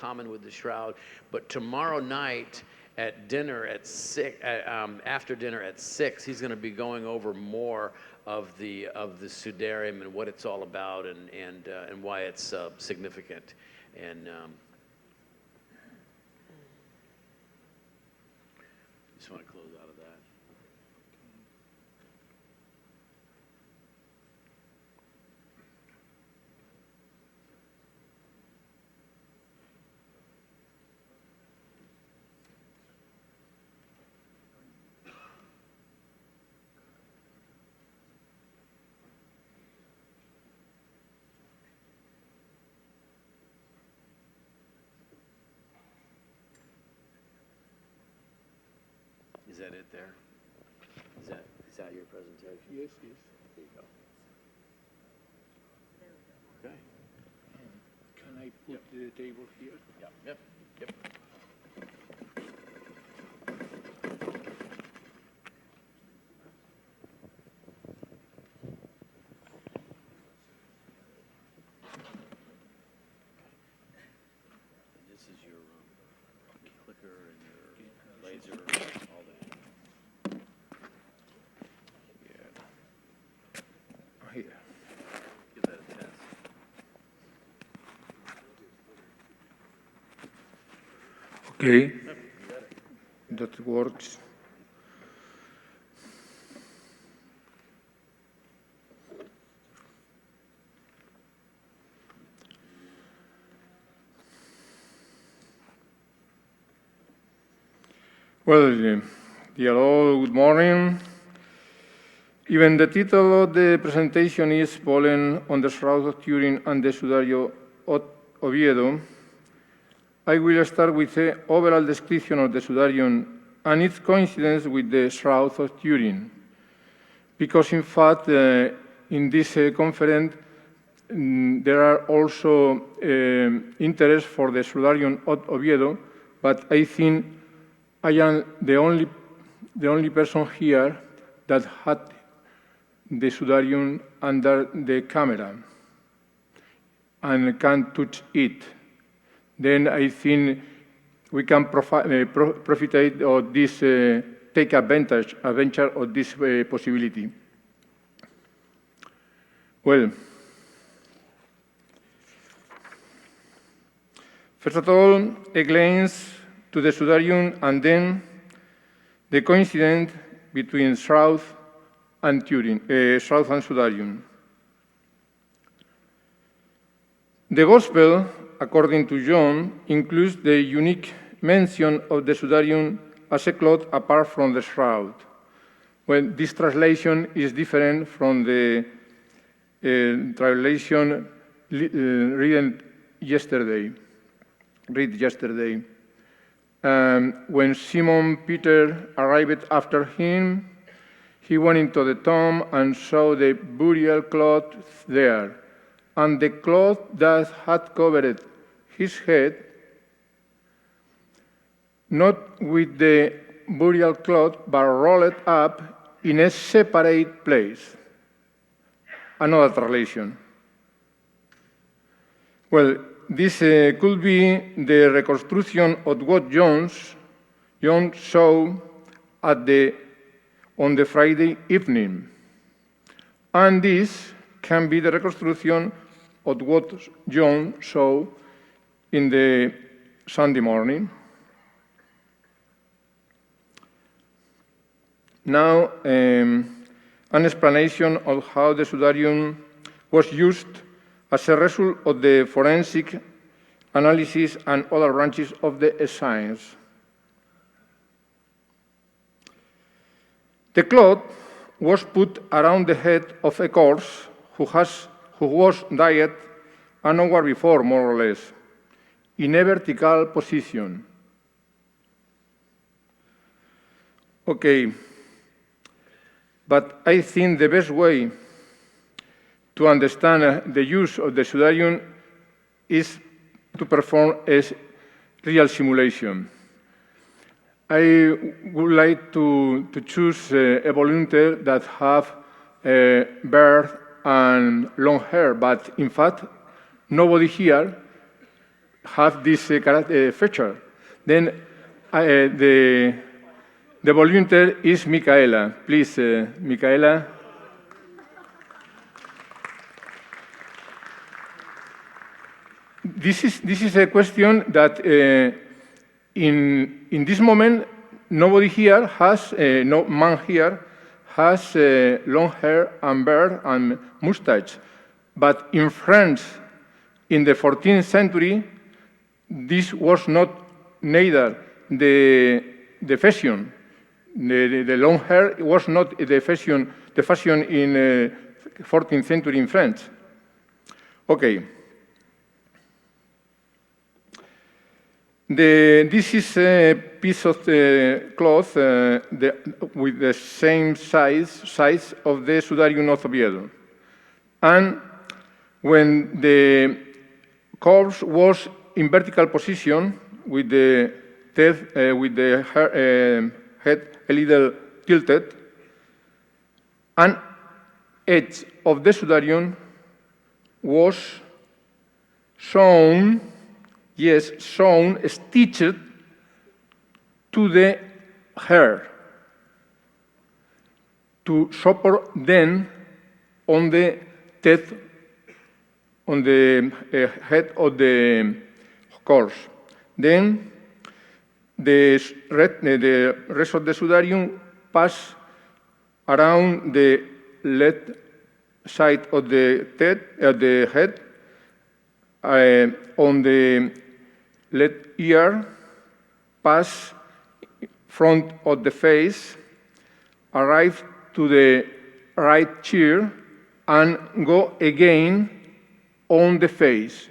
common with the Shroud. But tomorrow night at dinner at 6, after dinner at 6, he's going to be going over more of the Sudarium and what it's all about and why it's significant. And just want to close out of that. Is that it there? Is that your presentation? Yes, yes. There you go. Okay. Can I put the table here? Yep. And this is your clicker and your laser, all that. Here. Give that a test. Okay. That works. Well, dear all, good morning. Even the title of the presentation is Pollen on the Shroud of Turin and the Sudario of Oviedo. I will start with an overall description of the Sudarium and its coincidence with the Shroud of Turin. Because in fact, in this conference, there are also interest for the Sudarium of Oviedo, but I think I am the only person here that had the Sudarium under the camera and can touch it. Then I think we can profit of this, take advantage of this possibility. Well, first of all, a glance to the Sudarium and then the coincidence between Shroud and Turin, Shroud and Sudarium. The Gospel, according to John, includes the unique mention of the Sudarium as a cloth apart from the Shroud. Well, this translation is different from the translation read yesterday. When Simon Peter arrived after him, he went into the tomb and saw the burial cloth there, and the cloth that had covered his head, not with the burial cloth, but rolled up in a separate place. Another translation. Well, this could be the reconstruction of what John saw on the Friday evening. And this can be the reconstruction of what John saw in the Sunday morning. Now, an explanation of how the Sudarium was used as a result of the forensic analysis and other branches of the science. The cloth was put around the head of a corpse who was died an hour before, more or less, in a vertical position. Okay, but I think the best way to understand the use of the Sudarium is to perform a real simulation. I would like to choose a volunteer that have beard and long hair, but in fact, nobody here have this feature. Then the volunteer is Micaela. Please, Micaela. This is a question that in this moment nobody here has no man here has long hair and beard and mustache, but in France in the 14th century this was not neither the fashion. The long hair was not the fashion in 14th century in France. Okay. This is a piece of cloth with the same size of the Sudarium of Oviedo. And when the corpse was in vertical position with the head a little tilted, an edge of the Sudarium was sewn, stitched to the hair to support then on the head of the corpse. Then the rest of the Sudarium pass around the left side of the head, on the left ear, pass front of the face, arrive to the right ear, and go again on the face.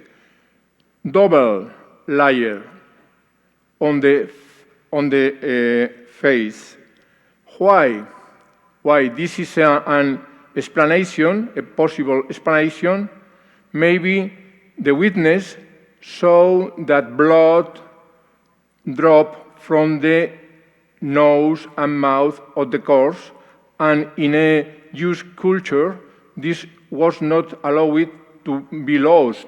Double layer on the face. Why? Why? This is an explanation, a possible explanation. Maybe the witness saw that blood drop from the nose and mouth of the corpse, and in a Jewish culture, this was not allowed to be lost.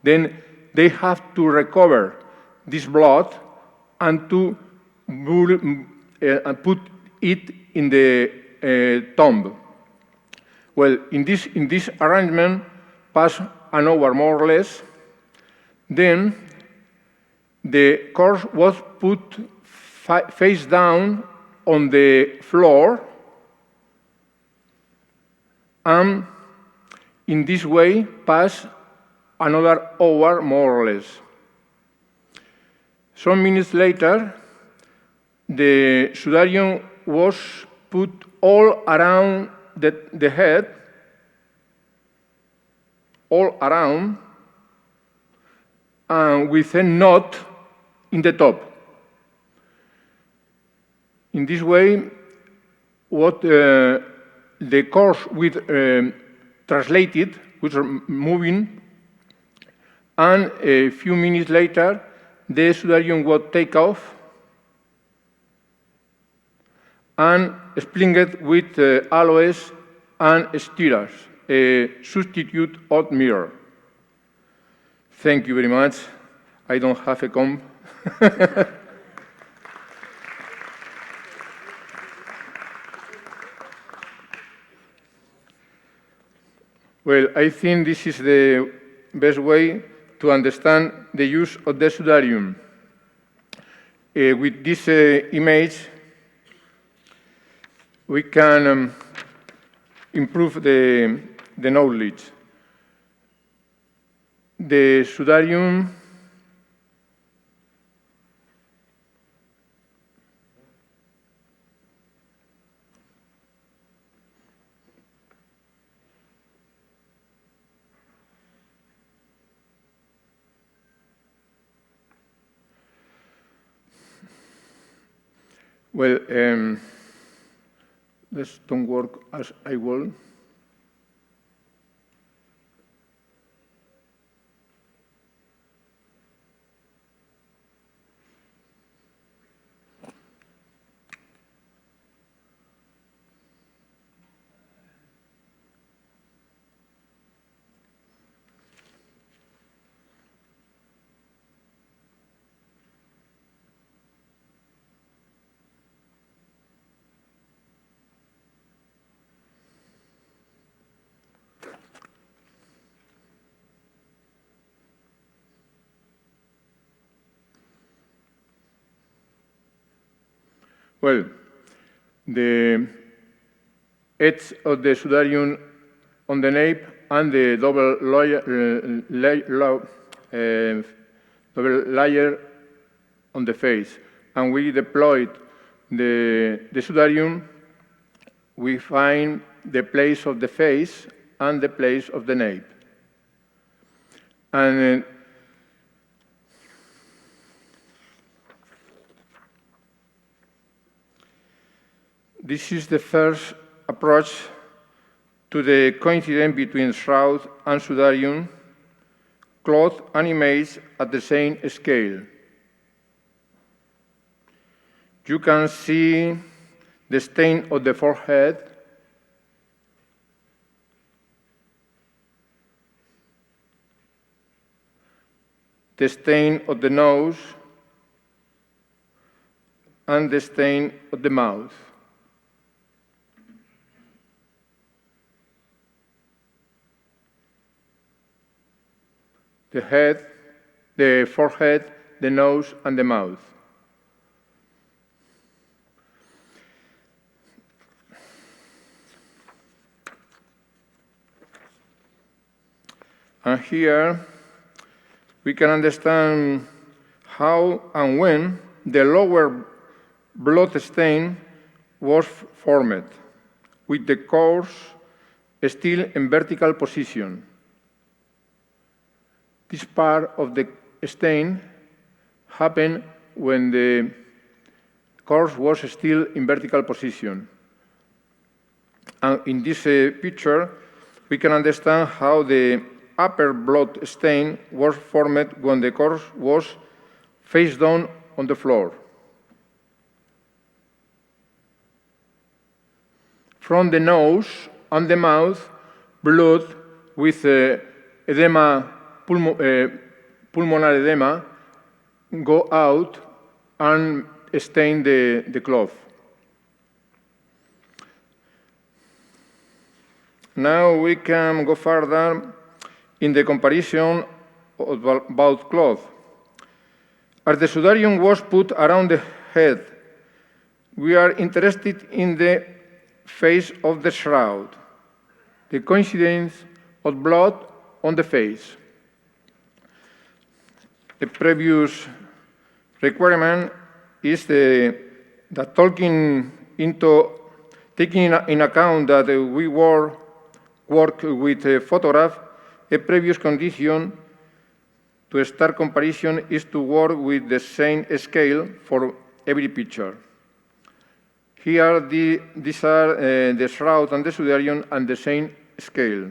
Then they have to recover this blood and to put it in the tomb. Well, in this arrangement, passed an hour more or less. Then the corpse was put face down on the floor, and in this way passed another hour more or less. Some minutes later, the Sudarium was put all around the head, all around, and with a knot in the top. In this way, what the corpse with translated, which are moving, and a few minutes later, the Sudarium was taken off and sprinkled with aloes and stirrers, a substitute of mirror. Thank you very much. I don't have a comb. Well, I think this is the best way to understand the use of the Sudarium. With this image, we can improve the knowledge. The Sudarium this don't work as I will. Well, the edge of the sudarium on the nape and the double layer on the face. And we deployed the sudarium, we find the place of the face and the place of the nape. And this is the first approach to the coincidence between shroud and sudarium, cloth and image at the same scale. You can see the stain of the forehead, the stain of the nose, and the stain of the mouth. The head, the forehead, the nose, and the mouth. And here we can understand how and when the lower blood stain was formed, with the course still in vertical position. This part of the stain happened when the course was still in vertical position. And in this picture, we can understand how the upper blood stain was formed when the course was face down on the floor. From the nose and the mouth, blood with edema, pulmonary edema, go out and stain the cloth. Now we can go further in the comparison about cloth. As the sudarium was put around the head, we are interested in the face of the shroud, the coincidence of blood on the face. The previous requirement is that taking in account that we work with a photograph, a previous condition to start comparison is to work with the same scale for every picture. Here, these are the shroud and the sudarium and the same scale.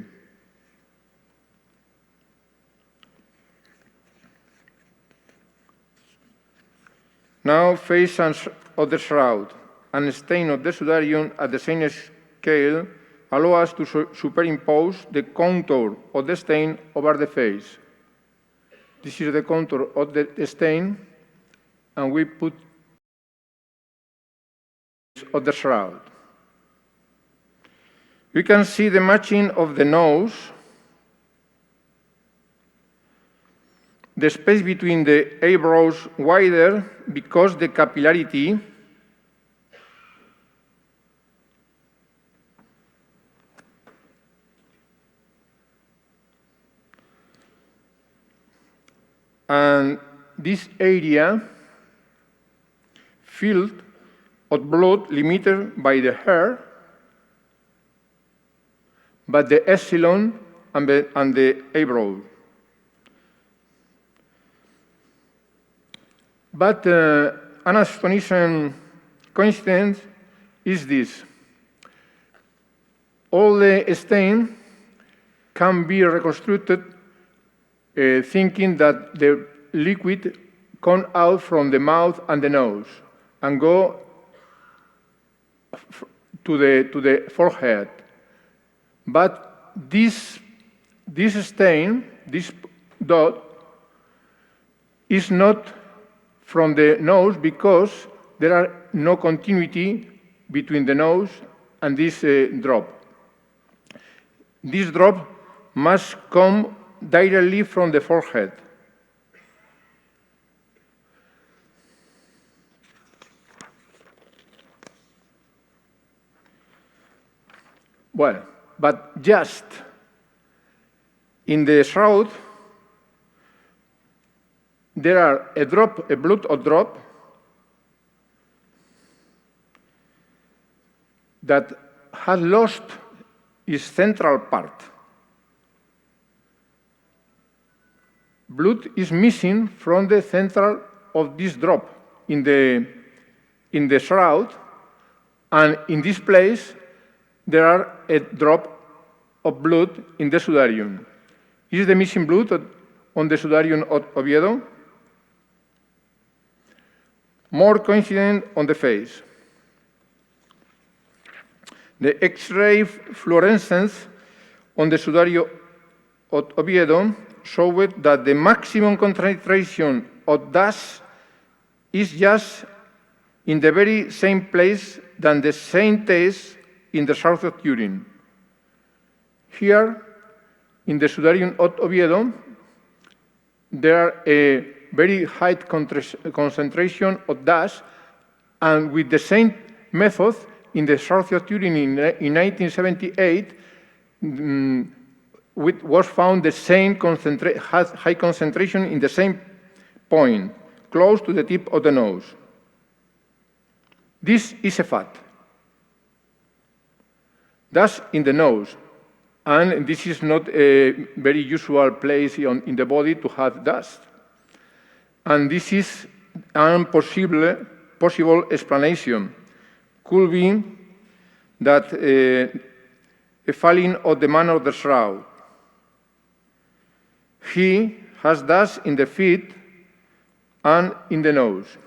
Now, face of the shroud and stain of the sudarium at the same scale allow us to superimpose the contour of the stain over the face. This is the contour of the stain, and we put of the shroud. We can see the matching of the nose, the space between the eyebrows wider because the capillarity and this area filled of blood limited by the hair, but the epsilon and the eyebrow. But an astonishing coincidence is this. All the stain can be reconstructed thinking that the liquid come out from the mouth and the nose and go to the forehead. But this stain, this dot, is not from the nose because there are no continuity between the nose and this drop. This drop must come directly from the forehead. Well, but just in the shroud, there are a blood or drop that has lost its central part. Blood is missing from the center of this drop in the shroud, and in this place there are a drop of blood in the sudarium. Is the missing blood on the sudarium of Oviedo? More coincident on the face. The X-ray fluorescence on the sudario of Oviedo showed that the maximum concentration of dust is just in the very same place than the same test in the south of Turin. Here, in the sudarium of Oviedo, there are a very high concentration of dust, and with the same method, in the south of Turin in 1978, was found the same high concentration in the same point, close to the tip of the nose. This is a fact. Dust in the nose, and this is not a very usual place in the body to have dust. And this is a possible explanation. Could be that a falling of the man of the shroud. He has dust in the feet and in the nose.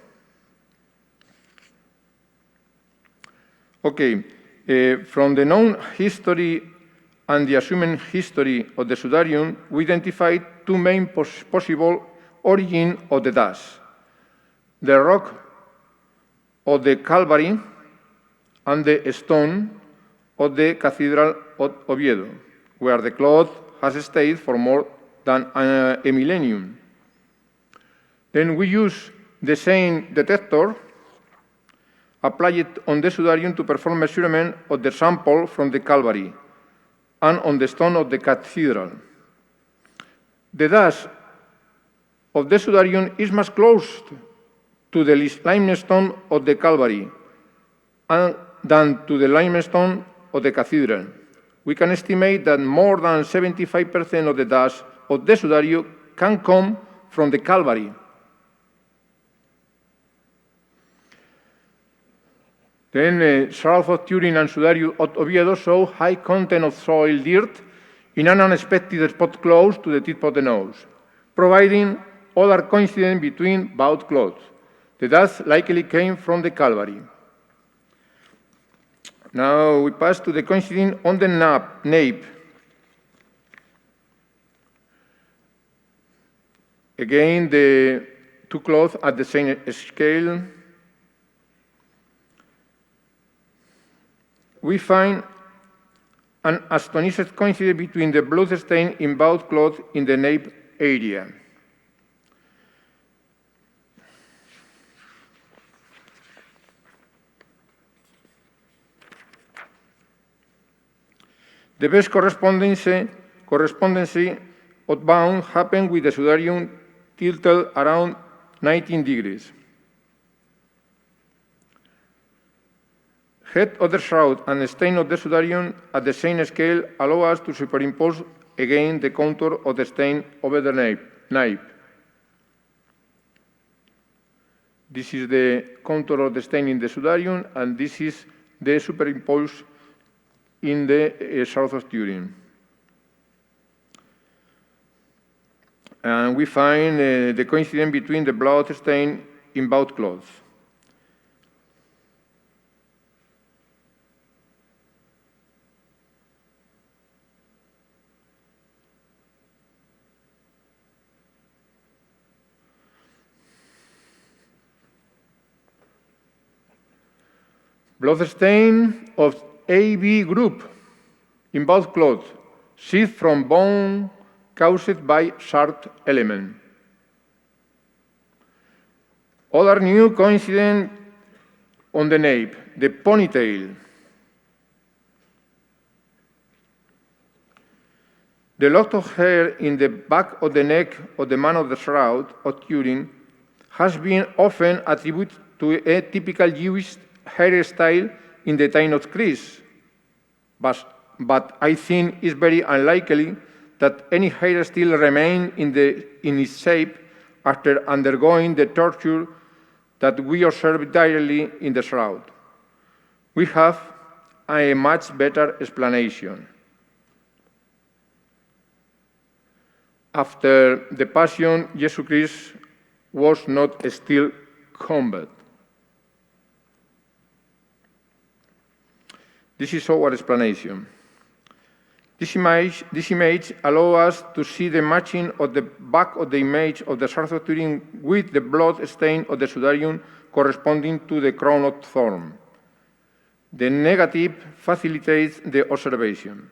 Okay, from the known history and the assumed history of the sudarium, we identified two main possible origins of the dust: the rock of the Calvary and the stone of the Cathedral of Oviedo, where the cloth has stayed for more than a millennium. Then we use the same detector, apply it on the sudarium to perform measurement of the sample from the Calvary and on the stone of the Cathedral. The dust of the sudarium is much close to the limestone of the Calvary than to the limestone of the Cathedral. We can estimate that more than 75% of the dust of the sudarium can come from the Calvary. Then south of Turin and Sudario of Oviedo show high content of soil dirt in an unexpected spot close to the tip of the nose, providing other coincidence between both cloths. The dust likely came from the Calvary. Now we pass to the coincidence on the nape. Again, the two cloths at the same scale. We find an astonishing coincidence between the blood stain in both cloths in the nape area. The best correspondence of bound happened with the sudarium tilted around 19 degrees. Head of the shroud and stain of the sudarium at the same scale allow us to superimpose again the contour of the stain over the nape. This is the contour of the stain in the sudarium, and this is the superimposed in the south of Turin. And we find the coincidence between the blood stain in both clothes. Blood stain of AB group in both clothes, sheath from bone caused by sharp element. Other new coincidence on the nape, the ponytail. The lock of hair in the back of the neck of the man of the Shroud of Turin has been often attributed to a typical Jewish hairstyle in the time of Christ, but I think it's very unlikely that any hair still remained in its shape after undergoing the torture that we observe daily in the Shroud. We have a much better explanation. After the Passion, Jesus Christ was not still combat. This is our explanation. This image allows us to see the matching of the back of the image of the Shroud of Turin with the blood stain of the Sudarium corresponding to the crown of thorn. The negative facilitates the observation.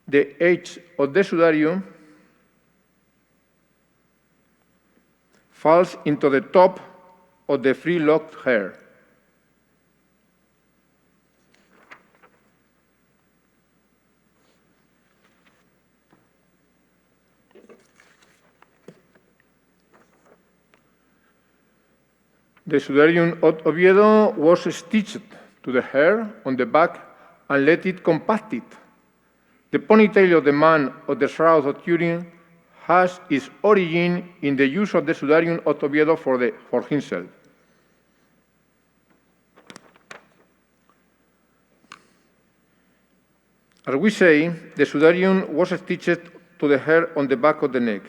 The edge of the Sudarium falls into the top of the free locked hair. The Sudarium of Oviedo was stitched to the hair on the back and let it compacted. The ponytail of the man of the Shroud of Turin has its origin in the use of the Sudarium of Oviedo for himself. As we say, the Sudarium was stitched to the hair on the back of the neck.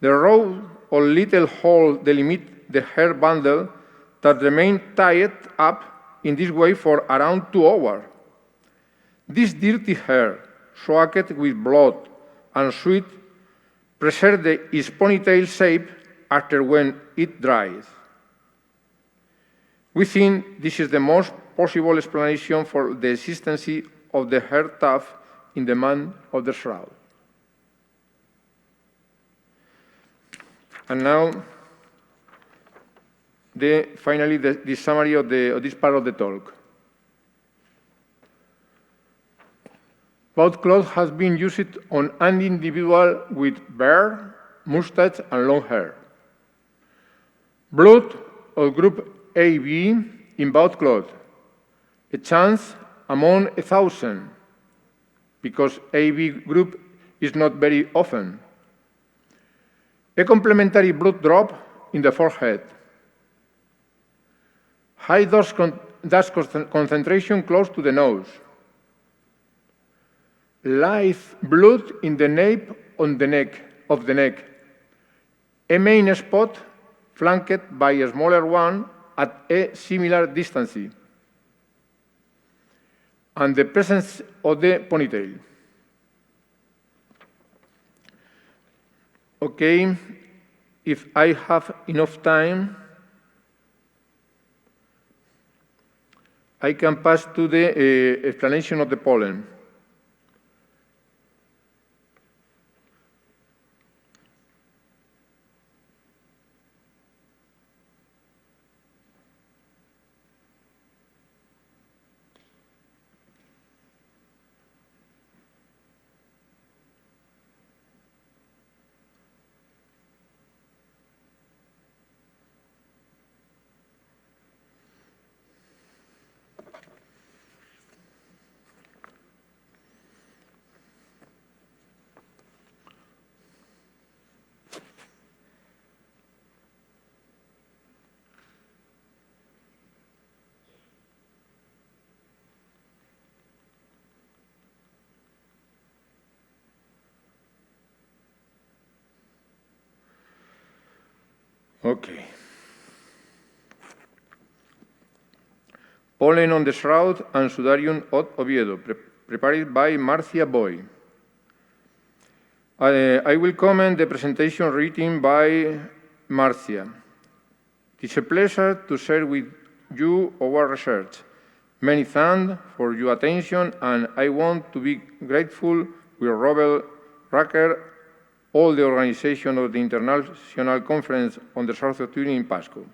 The row or little hole delimit the hair bundle that remained tied up in this way for around 2 hours. This dirty hair, soaked with blood and sweat, preserved its ponytail shape after when it dries. We think this is the most possible explanation for the existence of the hair tuft in the man of the Shroud. And now, finally, the summary of this part of the talk. Both cloth has been used on an individual with beard, mustache, and long hair. Blood of group AB in both cloth. A chance among 1,000, because AB group is not very often. A complementary blood drop in the forehead. High dust concentration close to the nose. Light blood in the nape of the neck. A main spot flanked by a smaller one at a similar distance. And the presence of the ponytail. Okay, if I have enough time, I can pass to the explanation of the pollen. Okay. Pollen on the Shroud and Sudarium of Oviedo, prepared by Marcia Boy. I will comment the presentation written by Marcia. It is a pleasure to share with you our research. Many thanks for your attention, and I want to be grateful with Robert Racker, all the organization of the International Conference on the Shroud of Turin in Pasco.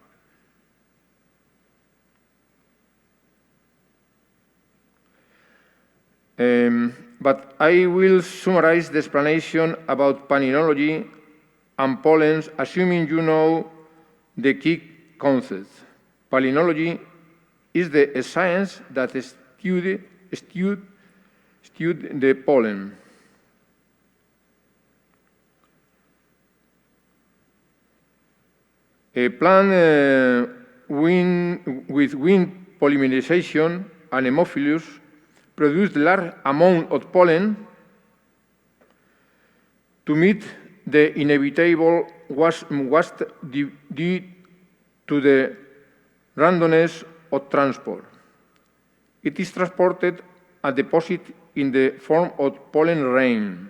but I will summarize the explanation about palynology and pollens, assuming you know the key concepts. Palynology is the science that studies the pollen. A plant with wind polymerization, anemophilus, produce large amount of pollen to meet the inevitable waste due to the randomness of transport. It is transported and deposited in the form of pollen rain.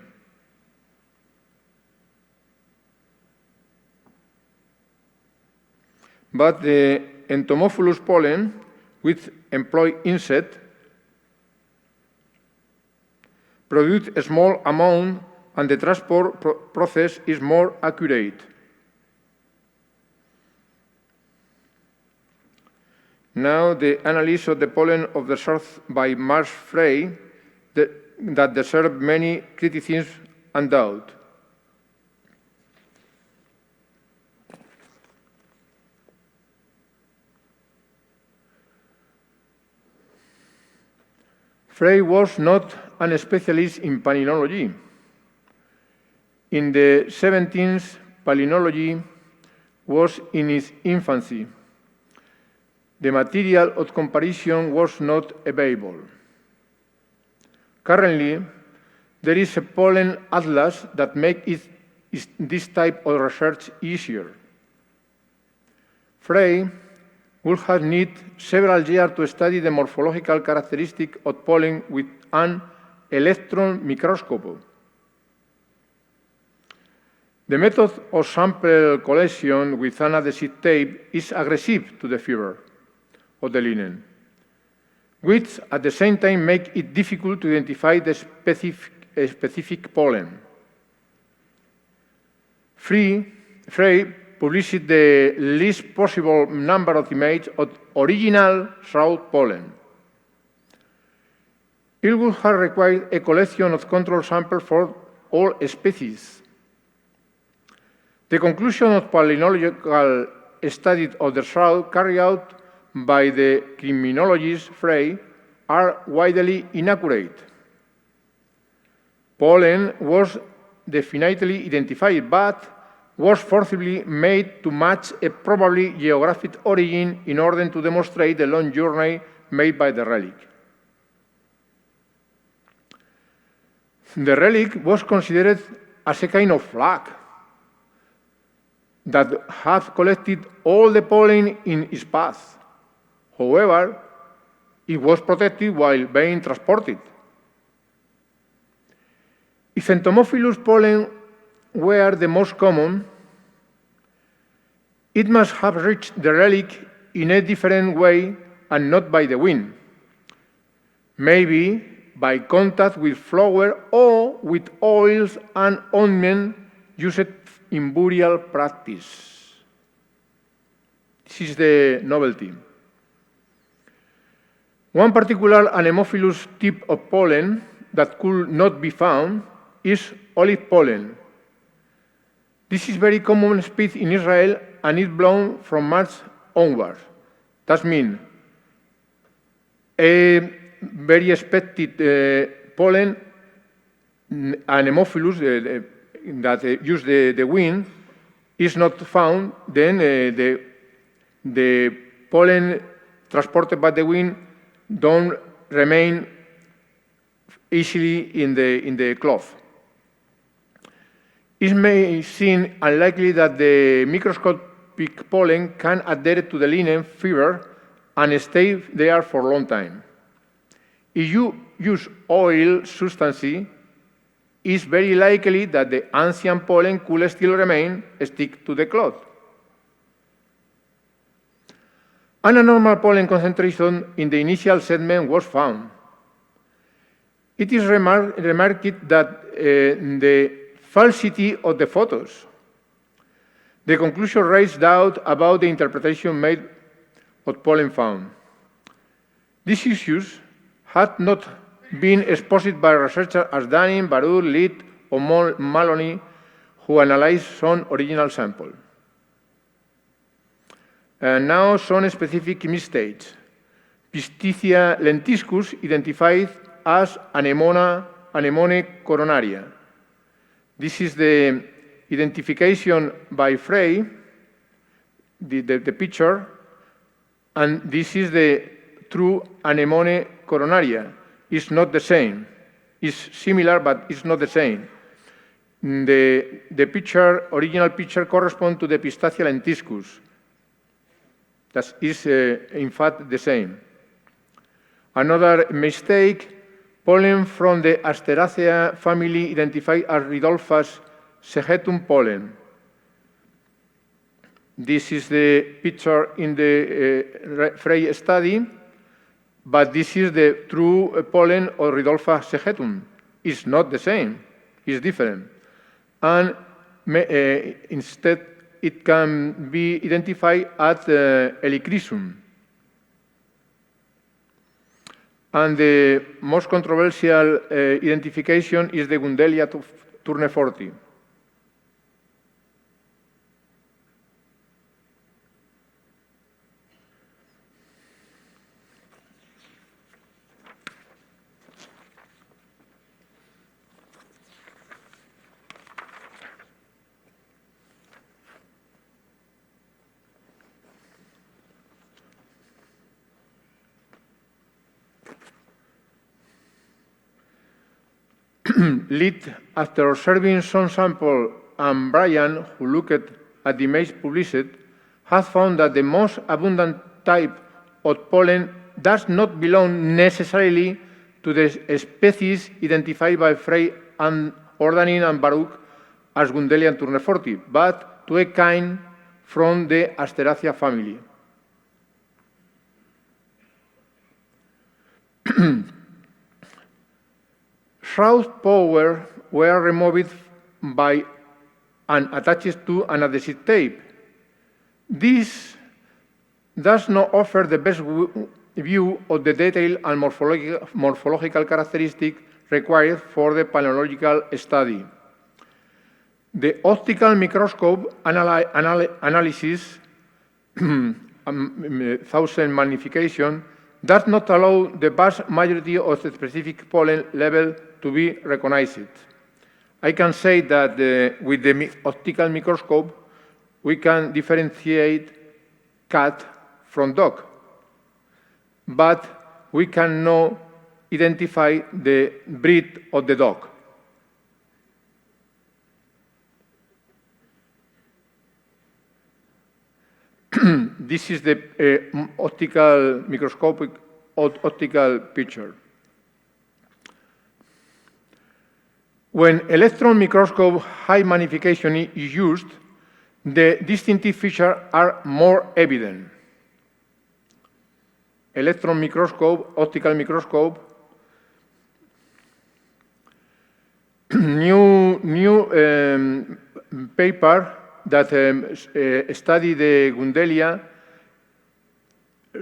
But the entomophilus pollen, which employ insect, produce a small amount and the transport process is more accurate. Now the analysis of the pollen observed by Max Frey that deserve many criticisms and doubt. Frey was not a specialist in palynology. In the 17th, palynology was in its infancy. The material of comparison was not available. Currently, there is a pollen atlas that makes this type of research easier. Frey would have needed several years to study the morphological characteristics of pollen with an electron microscope. The method of sample collection with an adhesive tape is aggressive to the fiber of the linen, which at the same time make it difficult to identify the specific pollen. Frey published the least possible number of images of original Shroud pollen. It would have required a collection of control samples for all species. The conclusion of palynological studies of the Shroud carried out by the criminologist Frey are widely inaccurate. Pollen was definitely identified, but was forcibly made to match a probably geographic origin in order to demonstrate the long journey made by the relic. The relic was considered as a kind of flag that had collected all the pollen in its path. However, it was protected while being transported. If entomophilus pollen were the most common, it must have reached the relic in a different way and not by the wind. Maybe by contact with flower or with oils and ointment used in burial practice. This is the novelty. One particular anemophilus type of pollen that could not be found is olive pollen. This is very common species in Israel and is blown from March onwards. That means a very expected pollen, anemophilus that use the wind, is not found, then the pollen transported by the wind don't remain easily in the cloth. It may seem unlikely that the microscopic pollen can adhere to the linen fiber and stay there for a long time. If you use oil substances, it's very likely that the ancient pollen could still remain stick to the cloth. An abnormal pollen concentration in the initial segment was found. It is remarked that the falsity of the photos. The conclusion raised doubt about the interpretation made of pollen found. These issues had not been exposed by researchers as Dunning, Baruch, Litt, or Maloney, who analyzed some original sample. Now some specific mistakes. Pisticia lentiscus identified as anemone coronaria. This is the identification by Frey, the picture, and this is the true anemone coronaria. It's not the same. It's similar, but it's not the same. The original picture corresponds to the Pistacia lentiscus. That is, in fact, the same. Another mistake, pollen from the Asteraceae family identified as Rhodolphus segetum pollen. This is the picture in the Frey study, but this is the true pollen of Rhodolphus segetum. It's not the same, it's different. And instead, it can be identified as Helichrysum. And the most controversial identification is the Gundelia tourneforti. Litt, after observing some sample, and Brian, who looked at the image published, has found that the most abundant type of pollen does not belong necessarily to the species identified by Frey and Ordanin and Baruch as Gundelia tourneforti, but to a kind from the Asteraceae family. Shroud powers were removed by and attached to an adhesive tape. This does not offer the best view of the detail and morphological characteristics required for the palynological study. The optical microscope analysis, 1000 magnification, does not allow the vast majority of the specific pollen level to be recognized. I can say that with the optical microscope, we can differentiate cat from dog, but we cannot identify the breed of the dog. This is the optical microscopic optical picture. When electron microscope high magnification is used, the distinctive features are more evident. Electron microscope, optical microscope, new paper that study the Gundelia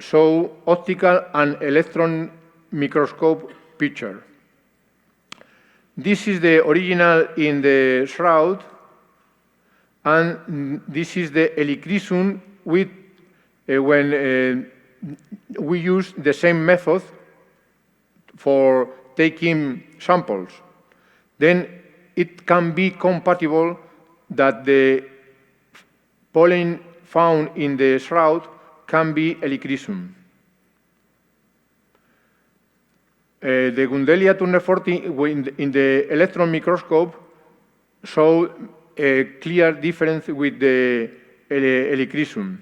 show optical and electron microscope picture. This is the original in the Shroud, and this is the Helichrysum with when we use the same method for taking samples. Then it can be compatible that the pollen found in the Shroud can be Helichrysum. The Gundelia tourneforti in the electron microscope show a clear difference with the Helichrysum.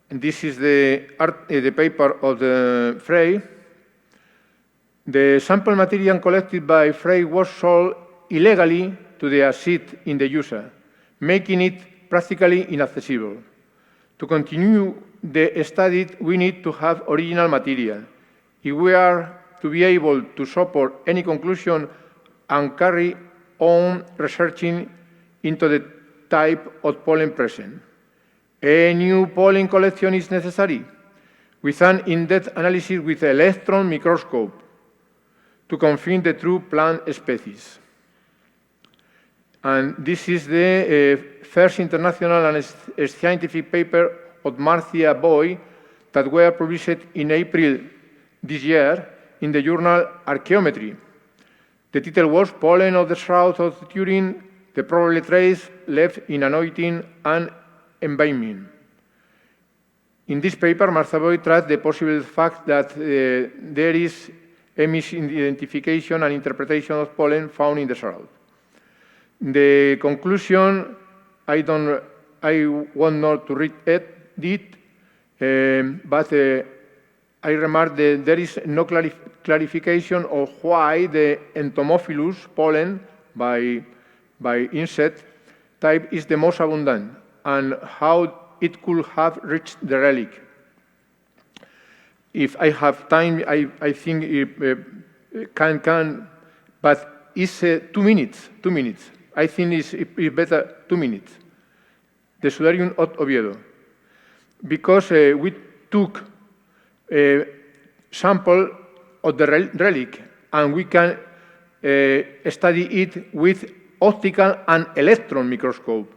And this is the paper of the Frey. The sample material collected by Frey was sold illegally to the acid in the USA, making it practically inaccessible. To continue the study, we need to have original material. If we are to be able to support any conclusion and carry on researching into the type of pollen present. A new pollen collection is necessary. with an in-depth analysis with electron microscope to confirm the true plant species. And this is the first international and scientific paper of Marcia Boy that were published in April this year in the journal Archaeometry. The title was Pollen of the Shroud of Turin, the probable trace left in anointing and embalming. In this paper, Marcia Boy traced the possible fact that there is a misidentification and interpretation of pollen found in the shroud. The conclusion, I want not to read it, but I remark that there is no clarification of why the entomophilus pollen by insect type is the most abundant and how it could have reached the relic. If I have time, I think it can, but it's 2 minutes, 2 minutes. I think it's better 2 minutes. The Sudarium of Oviedo. Because we took a sample of the relic and we can study it with optical and electron microscope.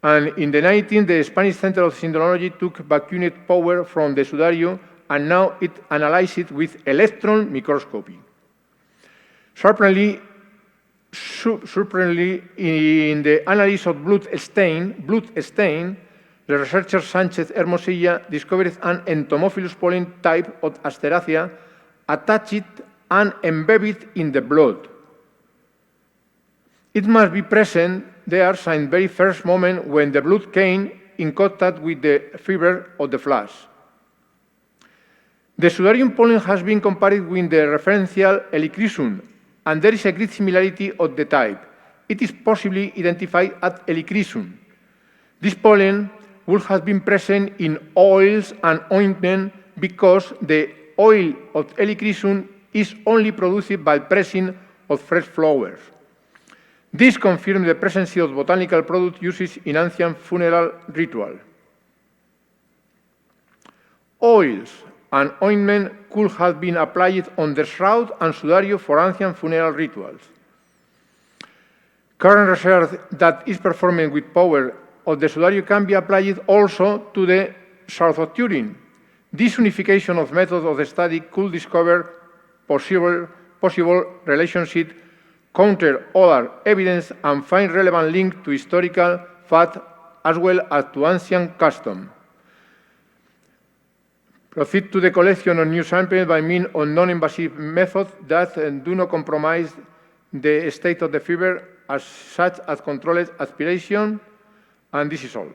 And in the 19th, the Spanish Center of Syndronology took vacuumed powder from the Sudario and now it analyzes it with electron microscopy. Surprisingly, in the analysis of blood stain, the researcher Sanchez Hermosilla discovered an entomophilus pollen type of Asteraceae attached and embedded in the blood. It must be present there since the very first moment when the blood came in contact with the fiber of the flash. The Sudarium pollen has been compared with the referential Helichrysum, and there is a great similarity of the type. It is possibly identified as Helichrysum. This pollen would have been present in oils and ointment because the oil of Helichrysum is only produced by pressing of fresh flowers. This confirms the presence of botanical products used in ancient funeral ritual. Oils and ointment could have been applied on the shroud and sudario for ancient funeral rituals. Current research that is performed with powder of the sudario can be applied also to the Shroud of Turin. This unification of methods of the study could discover possible relationship, counter other evidence, and find relevant link to historical fact as well as to ancient custom. Proceed to the collection of new samples by means of non-invasive methods that do not compromise the state of the fiber, as such as controlled aspiration, and this is all.